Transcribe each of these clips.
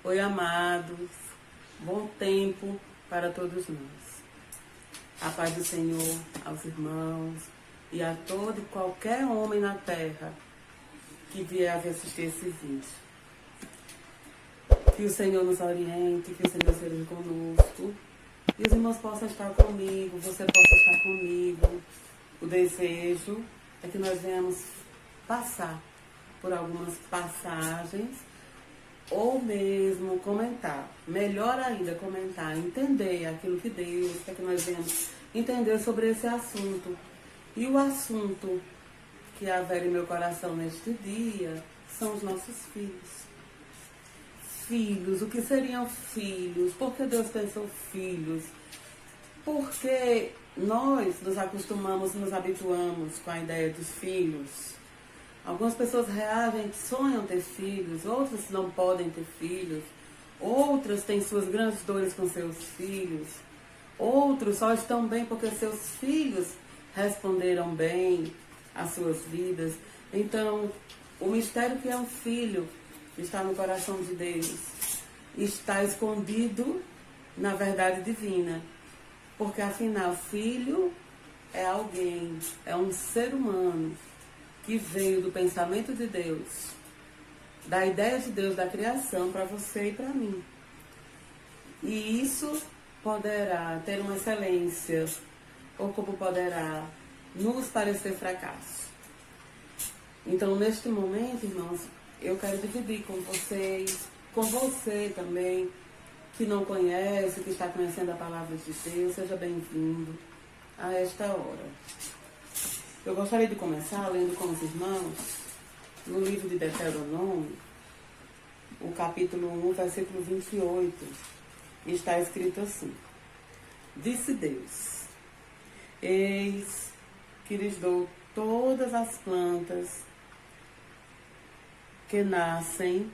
Oi, amados. Bom tempo para todos nós. A paz do Senhor aos irmãos e a todo e qualquer homem na terra que vier a assistir esse vídeo. Que o Senhor nos oriente, que o Senhor esteja conosco. E os irmãos possam estar comigo, você possa estar comigo. O desejo é que nós venhamos passar por algumas passagens ou mesmo comentar. Melhor ainda comentar, entender aquilo que Deus quer que nós venhamos entender sobre esse assunto. E o assunto que haver em meu coração neste dia são os nossos filhos. Filhos, o que seriam filhos? Por que Deus pensou filhos? Porque nós nos acostumamos, nos habituamos com a ideia dos filhos. Algumas pessoas reagem, sonham ter filhos, outras não podem ter filhos, outras têm suas grandes dores com seus filhos, outros só estão bem porque seus filhos responderam bem às suas vidas. Então, o mistério que é um filho está no coração de Deus, está escondido na verdade divina, porque afinal, filho é alguém, é um ser humano que veio do pensamento de Deus, da ideia de Deus, da criação para você e para mim. E isso poderá ter uma excelência, ou como poderá nos parecer fracasso. Então, neste momento, irmãos, eu quero dividir com vocês, com você também, que não conhece, que está conhecendo a palavra de Deus, seja bem-vindo a esta hora. Eu gostaria de começar lendo com os irmãos, no livro de Deuteronômio, o capítulo 1, versículo 28, está escrito assim: Disse Deus: Eis que lhes dou todas as plantas que nascem.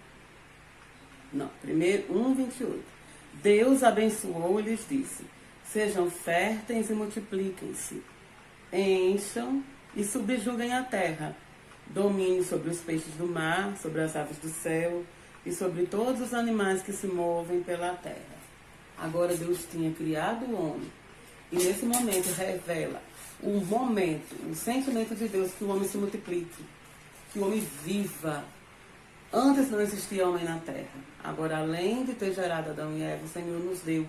Primeiro 1:28. Deus abençoou e lhes disse: Sejam férteis e multipliquem-se, encham e subjuguem a terra, dominem sobre os peixes do mar, sobre as aves do céu e sobre todos os animais que se movem pela terra. Agora Deus tinha criado o homem, e nesse momento revela o sentimento de Deus, que o homem se multiplique, que o homem viva. Antes não existia homem na terra. Agora, além de ter gerado Adão e Eva, o Senhor nos deu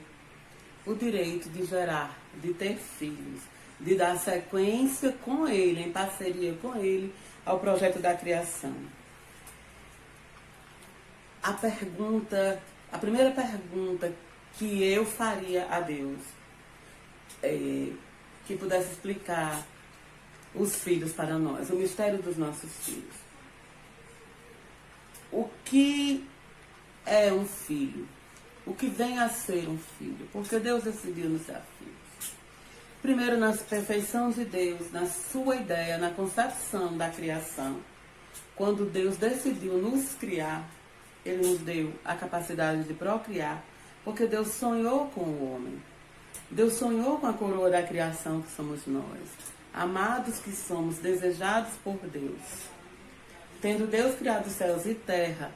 o direito de gerar, de ter filhos, de dar sequência com Ele, em parceria com Ele, ao projeto da criação. A primeira pergunta que eu faria a Deus, que pudesse explicar os filhos para nós, o mistério dos nossos filhos. O que é um filho? O que vem a ser um filho? Porque Deus decidiu nos dar filhos. Primeiro, na perfeição de Deus, na sua ideia, na concepção da criação. Quando Deus decidiu nos criar, Ele nos deu a capacidade de procriar, porque Deus sonhou com o homem. Deus sonhou com a coroa da criação que somos nós. Amados que somos, desejados por Deus. Tendo Deus criado céus e terra,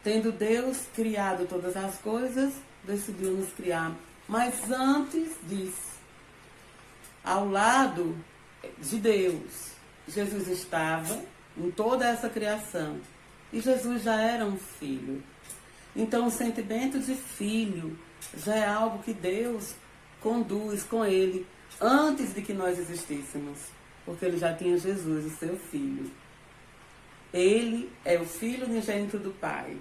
tendo Deus criado todas as coisas, decidiu nos criar. Mas antes disso, ao lado de Deus, Jesus estava em toda essa criação. E Jesus já era um filho. Então o sentimento de filho já é algo que Deus conduz com Ele antes de que nós existíssemos. Porque Ele já tinha Jesus, o seu filho. Ele é o Filho unigênito do Pai.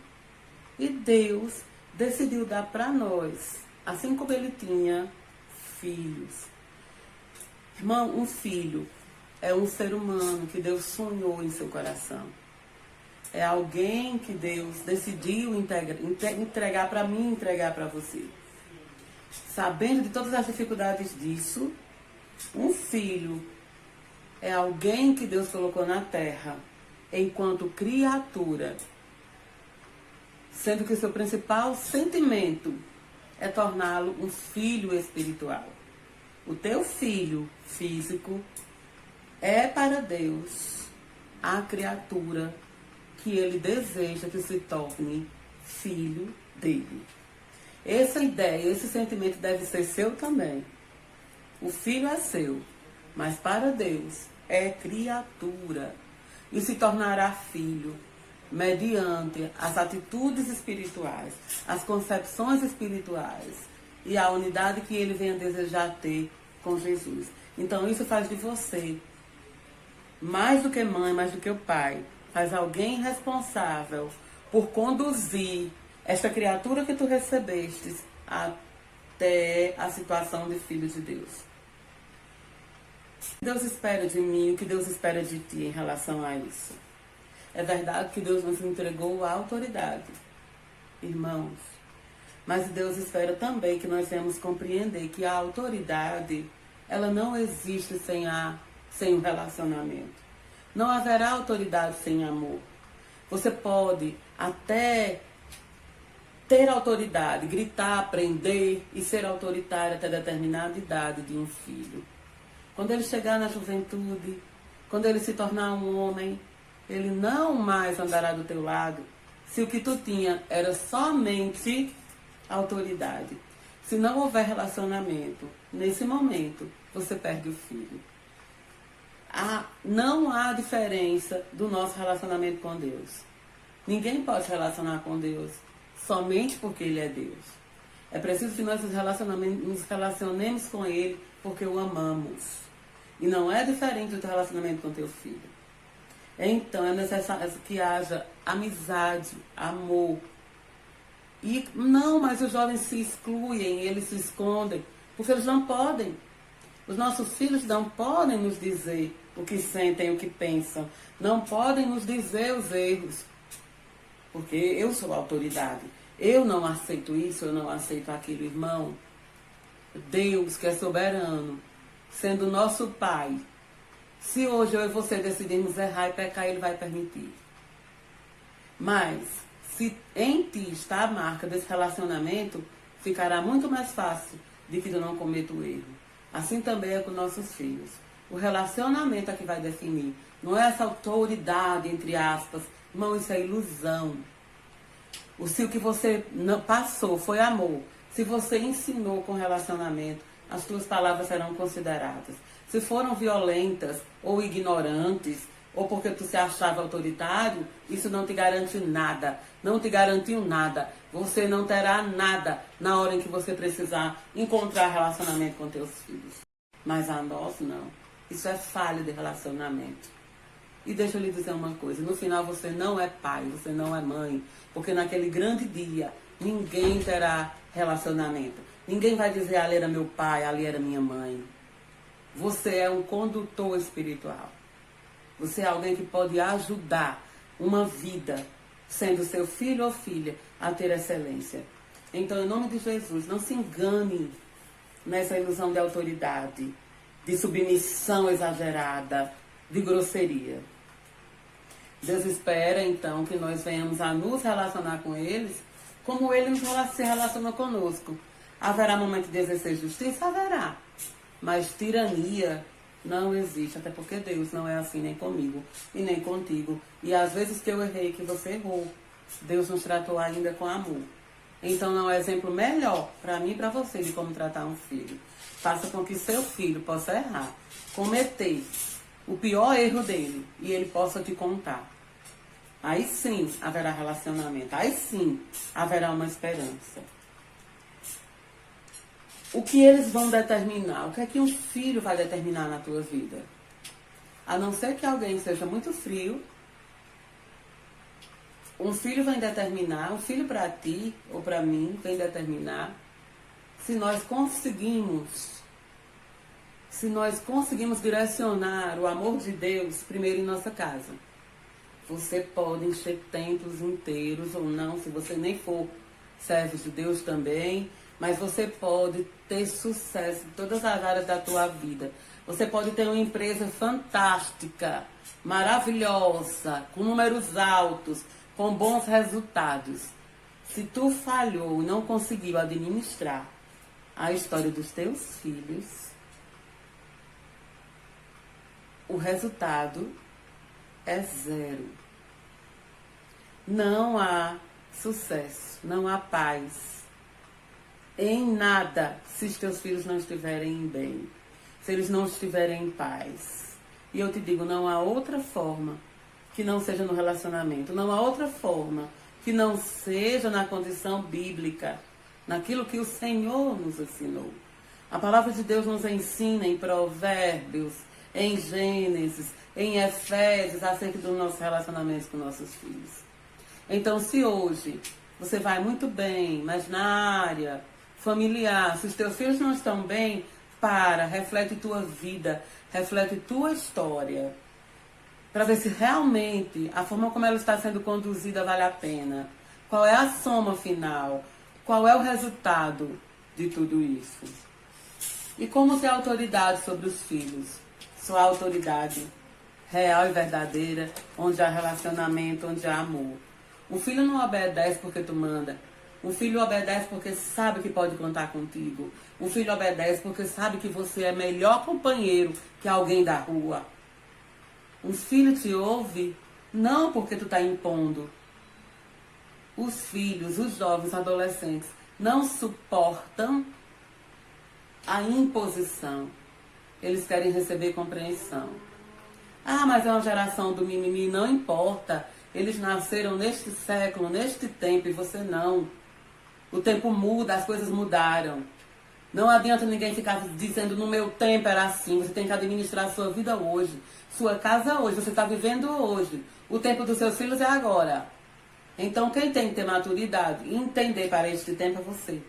E Deus decidiu dar para nós, assim como Ele tinha filhos. Irmão, um filho é um ser humano que Deus sonhou em seu coração. É alguém que Deus decidiu entregar para mim, entregar para você. Sabendo de todas as dificuldades disso, um filho é alguém que Deus colocou na terra enquanto criatura, sendo que o seu principal sentimento é torná-lo um filho espiritual. O teu filho físico é para Deus a criatura que Ele deseja que se torne filho dele. Essa ideia, esse sentimento deve ser seu também. O filho é seu, mas para Deus é criatura e se tornará filho mediante as atitudes espirituais, as concepções espirituais e a unidade que ele venha desejar ter com Jesus. Então isso faz de você, mais do que mãe, mais do que o pai, faz alguém responsável por conduzir esta criatura que tu recebeste até a situação de filho de Deus. O que Deus espera de mim, o que Deus espera de ti em relação a isso? É verdade que Deus nos entregou a autoridade, irmãos. Mas Deus espera também que nós venhamos compreender que a autoridade, ela não existe sem um relacionamento. Não haverá autoridade sem amor. Você pode até ter autoridade, gritar, aprender e ser autoritário até determinada idade de um filho. Quando ele chegar na juventude, quando ele se tornar um homem, ele não mais andará do teu lado se o que tu tinha era somente autoridade. Se não houver relacionamento, nesse momento, você perde o filho. Não há diferença do nosso relacionamento com Deus. Ninguém pode se relacionar com Deus somente porque Ele é Deus. É preciso que nós nos relacionemos com Ele porque o amamos. E não é diferente do teu relacionamento com teu filho. Então é necessário que haja amizade, amor. E não, mas os jovens se excluem, eles se escondem, porque eles não podem. Os nossos filhos não podem nos dizer o que sentem, o que pensam. Não podem nos dizer os erros. Porque eu sou a autoridade. Eu não aceito isso, eu não aceito aquilo, irmão. Deus, que é soberano, sendo nosso Pai, se hoje eu e você decidirmos errar e pecar, Ele vai permitir. Mas, se em ti está a marca desse relacionamento, ficará muito mais fácil de que tu não cometa o erro. Assim também é com nossos filhos. O relacionamento é que vai definir. Não é essa autoridade, entre aspas. Irmão, isso é ilusão. Se o que você passou foi amor, se você ensinou com relacionamento, as tuas palavras serão consideradas. Se foram violentas ou ignorantes, ou porque tu se achava autoritário, isso não te garante nada. Não te garantiu nada. Você não terá nada na hora em que você precisar encontrar relacionamento com teus filhos. Mas a nós não. Isso é falha de relacionamento. E deixa eu lhe dizer uma coisa. No final você não é pai, você não é mãe. Porque naquele grande dia, ninguém terá relacionamento. Ninguém vai dizer, ali era meu pai, ali era minha mãe. Você é um condutor espiritual. Você é alguém que pode ajudar uma vida, sendo seu filho ou filha, a ter excelência. Então, em nome de Jesus, não se engane nessa ilusão de autoridade, de submissão exagerada, de grosseria. Deus espera, então, que nós venhamos a nos relacionar com eles como Ele se relaciona conosco. Haverá momento de exercer justiça? Haverá. Mas tirania não existe, até porque Deus não é assim nem comigo e nem contigo. E às vezes que eu errei, que você errou, Deus nos tratou ainda com amor. Então não é exemplo melhor para mim e para você de como tratar um filho. Faça com que seu filho possa errar, cometer o pior erro dele e ele possa te contar. Aí sim haverá relacionamento, aí sim haverá uma esperança. O que eles vão determinar? O que é que um filho vai determinar na tua vida? A não ser que alguém seja muito frio, um filho vem determinar, um filho para ti ou para mim vem determinar se nós conseguimos direcionar o amor de Deus primeiro em nossa casa. Você pode encher templos inteiros ou não, se você nem for servo de Deus também, mas você pode ter sucesso em todas as áreas da tua vida. Você pode ter uma empresa fantástica, maravilhosa, com números altos, com bons resultados. Se tu falhou e não conseguiu administrar a história dos teus filhos, o resultado é zero. Não há sucesso, não há paz em nada se os teus filhos não estiverem bem, se eles não estiverem em paz. E eu te digo, não há outra forma que não seja no relacionamento, não há outra forma que não seja na condição bíblica, naquilo que o Senhor nos ensinou. A palavra de Deus nos ensina em Provérbios, em Gênesis, em Efésios, acerca dos nossos relacionamentos com nossos filhos. Então, se hoje você vai muito bem, mas na área familiar, se os teus filhos não estão bem, reflete tua vida, reflete tua história, para ver se realmente a forma como ela está sendo conduzida vale a pena. Qual é a soma final? Qual é o resultado de tudo isso? E como ter autoridade sobre os filhos? Sua autoridade real e verdadeira, onde há relacionamento, onde há amor. Um filho não obedece porque tu manda. Um filho obedece porque sabe que pode contar contigo. Um filho obedece porque sabe que você é melhor companheiro que alguém da rua. Um filho te ouve não porque tu está impondo. Os filhos, os jovens, adolescentes, não suportam a imposição. Eles querem receber compreensão. Ah, mas é uma geração do mimimi, não importa. Eles nasceram neste século, neste tempo, e você não. O tempo muda, as coisas mudaram. Não adianta ninguém ficar dizendo, no meu tempo era assim. Você tem que administrar a sua vida hoje. Sua casa hoje, você está vivendo hoje. O tempo dos seus filhos é agora. Então, quem tem que ter maturidade e entender para este tempo é você.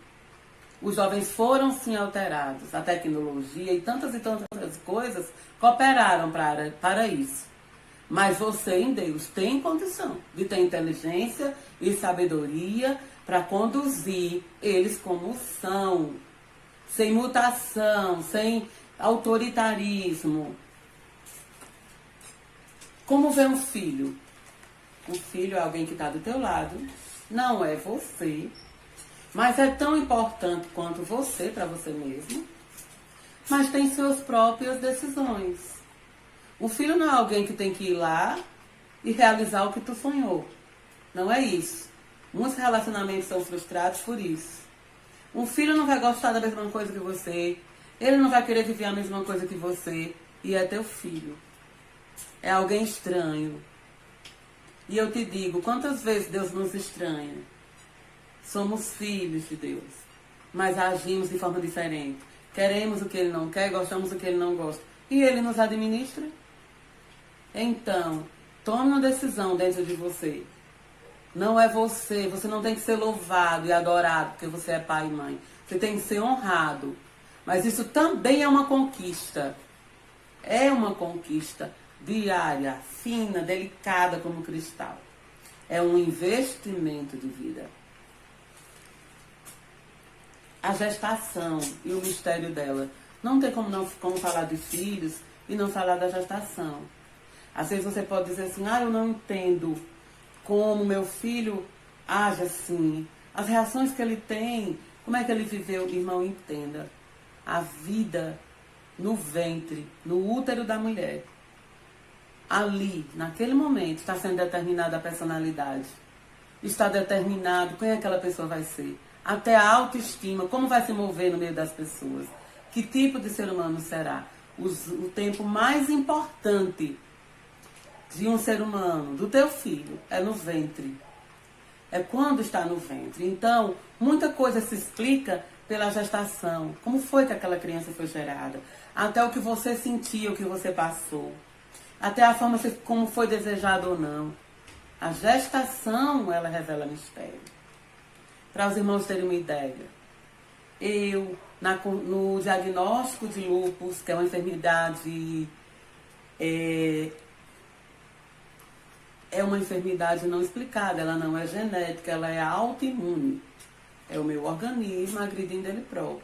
Os jovens foram sim alterados. A tecnologia e tantas coisas cooperaram para isso. Mas você em Deus tem condição de ter inteligência e sabedoria para conduzir eles como são. Sem mutação, sem autoritarismo. Como vê um filho? O filho é alguém que está do teu lado, não é você, mas é tão importante quanto você para você mesmo, mas tem suas próprias decisões. O filho não é alguém que tem que ir lá e realizar o que tu sonhou. Não é isso. Muitos relacionamentos são frustrados por isso. Um filho não vai gostar da mesma coisa que você, ele não vai querer viver a mesma coisa que você, e é teu filho. É alguém estranho. E eu te digo, quantas vezes Deus nos estranha? Somos filhos de Deus, mas agimos de forma diferente. Queremos o que Ele não quer, gostamos do que Ele não gosta. E Ele nos administra. Então, tome uma decisão dentro de você. Não é você, você não tem que ser louvado e adorado porque você é pai e mãe. Você tem que ser honrado. Mas isso também é uma conquista. É uma conquista diária, fina, delicada como cristal. É um investimento de vida. A gestação e o mistério dela. Não tem como falar de filhos e não falar da gestação. Às vezes você pode dizer assim, eu não entendo como meu filho age assim. As reações que ele tem, como é que ele viveu? Irmão, entenda. A vida no ventre, no útero da mulher, ali, naquele momento, está sendo determinada a personalidade. Está determinado quem aquela pessoa vai ser. Até a autoestima, como vai se mover no meio das pessoas. Que tipo de ser humano será? O tempo mais importante de um ser humano, do teu filho, é no ventre. É quando está no ventre. Então, muita coisa se explica pela gestação. Como foi que aquela criança foi gerada? Até o que você sentiu, o que você passou. Até a forma como foi desejado ou não. A gestação, ela revela mistério. Para os irmãos terem uma ideia. Eu, no diagnóstico de lúpus, que é uma enfermidade... É uma enfermidade não explicada, ela não é genética, ela é autoimune. É o meu organismo agredindo ele próprio.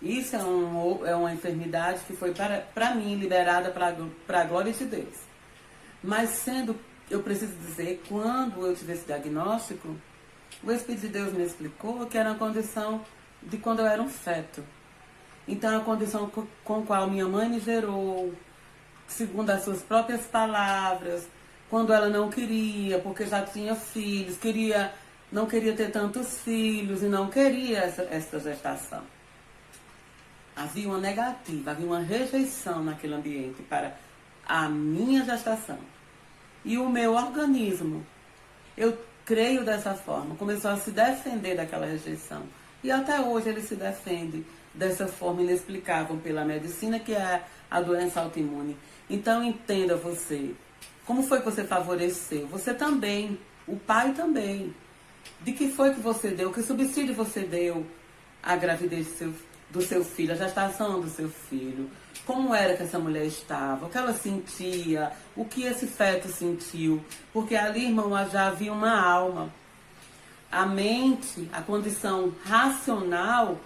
Isso é uma enfermidade que foi, para mim, liberada para a glória de Deus. Mas eu preciso dizer, quando eu tive esse diagnóstico, o Espírito de Deus me explicou que era uma condição de quando eu era um feto. Então, a condição com a qual minha mãe me gerou, segundo as suas próprias palavras, quando ela não queria, porque já tinha filhos, queria não queria ter tantos filhos e não queria essa gestação. Havia uma negativa, havia uma rejeição naquele ambiente para a minha gestação. E o meu organismo, eu creio dessa forma, começou a se defender daquela rejeição. E até hoje ele se defende dessa forma inexplicável pela medicina, que é a doença autoimune. Então entenda você, como foi que você favoreceu? Você também, o pai também. De que foi que você deu, que subsídio você deu à gravidez do seu filho, à gestação do seu filho? Como era que essa mulher estava? O que ela sentia? O que esse feto sentiu? Porque ali, irmão, já havia uma alma. A mente, a condição racional,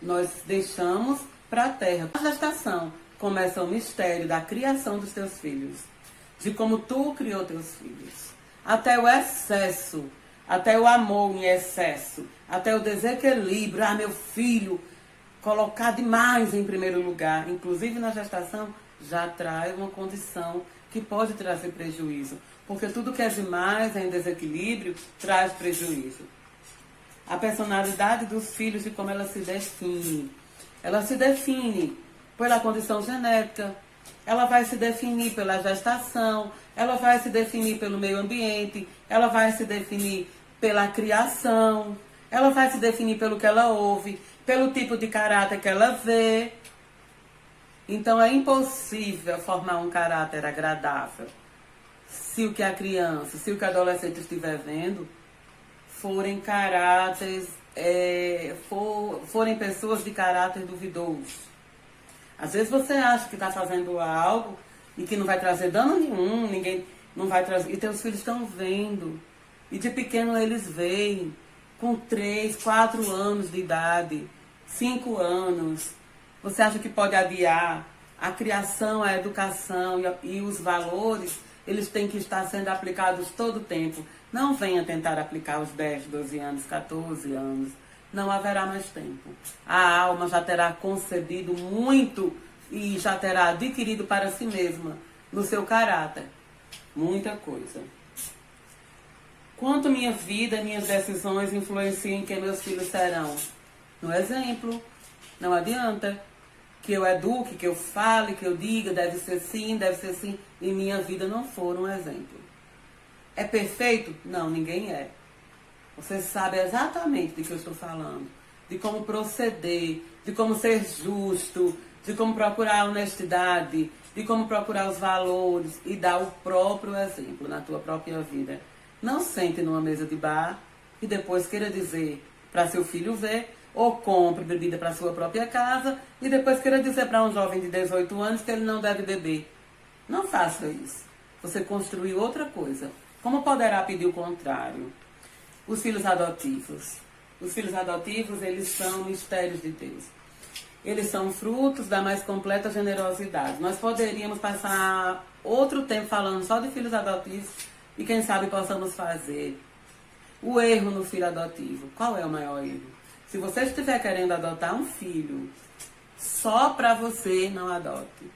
nós deixamos para a terra. A gestação começa o mistério da criação dos teus filhos, de como tu criou teus filhos. Até o excesso, até o amor em excesso, até o desequilíbrio. Ah, meu filho, colocar demais em primeiro lugar, inclusive na gestação, já traz uma condição que pode trazer prejuízo. Porque tudo que é demais, em desequilíbrio, traz prejuízo. A personalidade dos filhos e como ela se define. Ela se define pela condição genética, ela vai se definir pela gestação, ela vai se definir pelo meio ambiente, ela vai se definir pela criação, ela vai se definir pelo que ela ouve, pelo tipo de caráter que ela vê. Então é impossível formar um caráter agradável se o que a criança, se o que a adolescente estiver vendo forem caráteres, forem pessoas de caráter duvidoso. Às vezes você acha que está fazendo algo e que não vai trazer dano nenhum, ninguém não vai trazer. E teus filhos estão vendo. E de pequeno eles veem, com 3, 4 anos de idade, 5 anos. Você acha que pode adiar? A criação, a educação e os valores, eles têm que estar sendo aplicados todo o tempo. Não venha tentar aplicar os 10, 12 anos, 14 anos. Não haverá mais tempo. A alma já terá concebido muito e já terá adquirido para si mesma, no seu caráter, muita coisa. Quanto minha vida, minhas decisões influenciam em quem meus filhos serão? No exemplo, não adianta que eu eduque, que eu fale, que eu diga, deve ser sim, e minha vida não for um exemplo. É perfeito? Não, ninguém é. Você sabe exatamente do que eu estou falando, de como proceder, de como ser justo, de como procurar a honestidade, de como procurar os valores e dar o próprio exemplo na tua própria vida. Não sente numa mesa de bar e depois queira dizer para seu filho ver, ou compre bebida para sua própria casa e depois queira dizer para um jovem de 18 anos que ele não deve beber. Não faça isso. Você construiu outra coisa. Como poderá pedir o contrário? Os filhos adotivos. Os filhos adotivos, eles são mistérios de Deus. Eles são frutos da mais completa generosidade. Nós poderíamos passar outro tempo falando só de filhos adotivos e quem sabe possamos fazer o erro no filho adotivo. Qual é o maior erro? Se você estiver querendo adotar um filho só para você, não adote.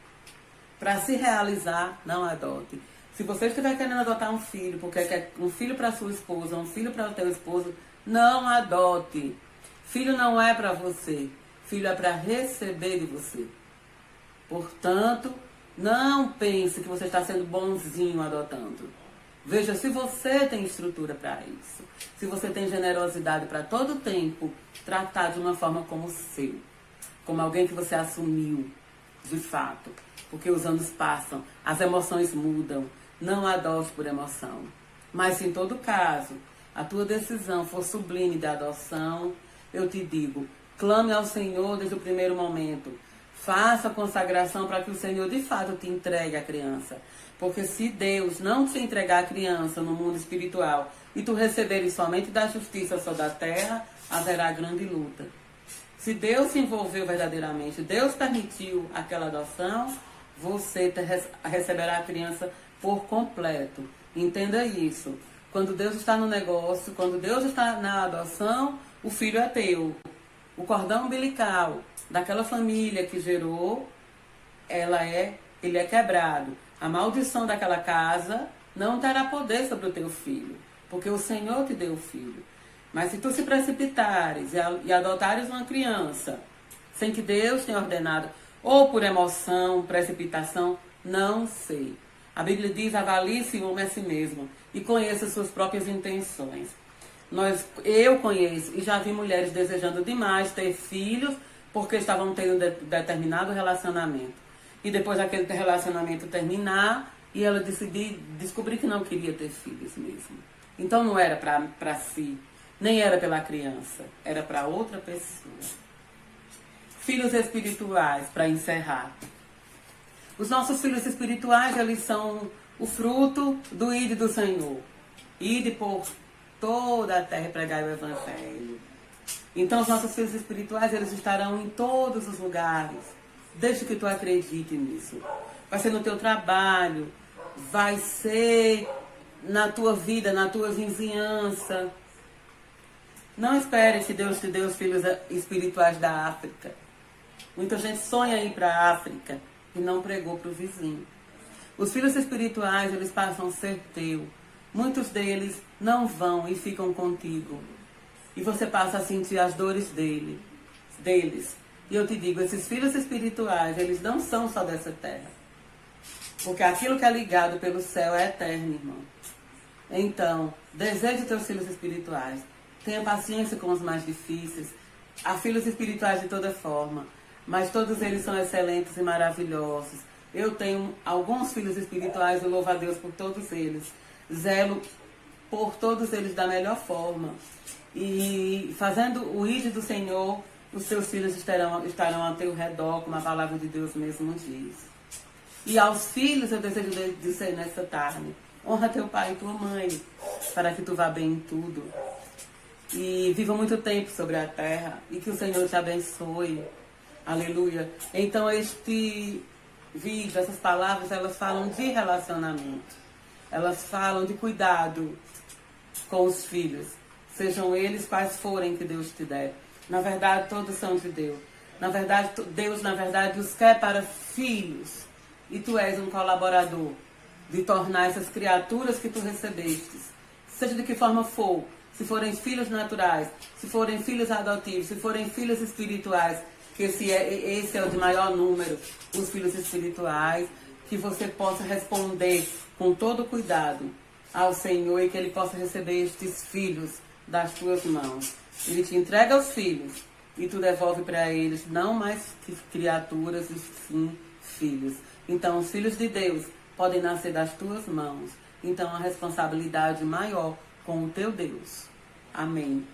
Para se realizar, não adote. Se você estiver querendo adotar um filho, porque quer um filho para sua esposa, um filho para o teu esposo, não adote. Filho não é para você. Filho é para receber de você. Portanto, não pense que você está sendo bonzinho adotando. Veja se você tem estrutura para isso. Se você tem generosidade para todo o tempo, tratar de uma forma como seu. Como alguém que você assumiu, de fato. Porque os anos passam, as emoções mudam. Não adote por emoção. Mas se em todo caso a tua decisão for sublime de adoção, eu te digo, clame ao Senhor desde o primeiro momento. Faça a consagração para que o Senhor de fato te entregue a criança. Porque se Deus não te entregar a criança no mundo espiritual e tu receberes somente da justiça só da terra, haverá grande luta. Se Deus se envolveu verdadeiramente, Deus permitiu aquela adoção, você receberá a criança por completo. Entenda isso. Quando Deus está no negócio, quando Deus está na adoção, o filho é teu. O cordão umbilical daquela família que gerou, ele é quebrado. A maldição daquela casa não terá poder sobre o teu filho, porque o Senhor te deu o filho. Mas se tu se precipitares e adotares uma criança sem que Deus tenha ordenado, ou por emoção, precipitação, não sei. A Bíblia diz, avalie-se o homem a si mesmo e conheça suas próprias intenções. Eu conheço e já vi mulheres desejando demais ter filhos porque estavam tendo determinado relacionamento. E depois daquele relacionamento terminar, e ela descobrir que não queria ter filhos mesmo. Então não era para si, nem era pela criança, era para outra pessoa. Filhos espirituais, para encerrar. Os nossos filhos espirituais, eles são o fruto do ide do Senhor. Ide por toda a terra e pregai o Evangelho. Então os nossos filhos espirituais, eles estarão em todos os lugares. Deixa que tu acredite nisso. Vai ser no teu trabalho, vai ser na tua vida, na tua vizinhança. Não espere que Deus te dê os filhos espirituais da África. Muita gente sonha ir para a África e não pregou para o vizinho. Os filhos espirituais, eles passam a ser teu. Muitos deles não vão e ficam contigo. E você passa a sentir as dores deles. E eu te digo, esses filhos espirituais, eles não são só dessa terra. Porque aquilo que é ligado pelo céu é eterno, irmão. Então, deseje teus filhos espirituais. Tenha paciência com os mais difíceis. Há filhos espirituais de toda forma. Mas todos eles são excelentes e maravilhosos. Eu tenho alguns filhos espirituais, eu louvo a Deus por todos eles. Zelo por todos eles da melhor forma. E fazendo o ide do Senhor, os seus filhos estarão ao teu redor, como a palavra de Deus mesmo diz. E aos filhos eu desejo dizer nessa tarde, honra teu pai e tua mãe, para que tu vá bem em tudo. E viva muito tempo sobre a terra, e que o Senhor te abençoe. Aleluia. Então este vídeo, essas palavras, elas falam de relacionamento. Elas falam de cuidado com os filhos. Sejam eles quais forem que Deus te der. Na verdade, todos são de Deus. Na verdade, Deus, os quer para filhos. E tu és um colaborador de tornar essas criaturas que tu recebestes, seja de que forma for, se forem filhos naturais, se forem filhos adotivos, se forem filhos espirituais, que esse é o de maior número, os filhos espirituais, que você possa responder com todo cuidado ao Senhor e que Ele possa receber estes filhos das tuas mãos. Ele te entrega os filhos e tu devolve para eles não mais que criaturas, e sim filhos. Então os filhos de Deus podem nascer das tuas mãos. Então a responsabilidade maior com o teu Deus. Amém.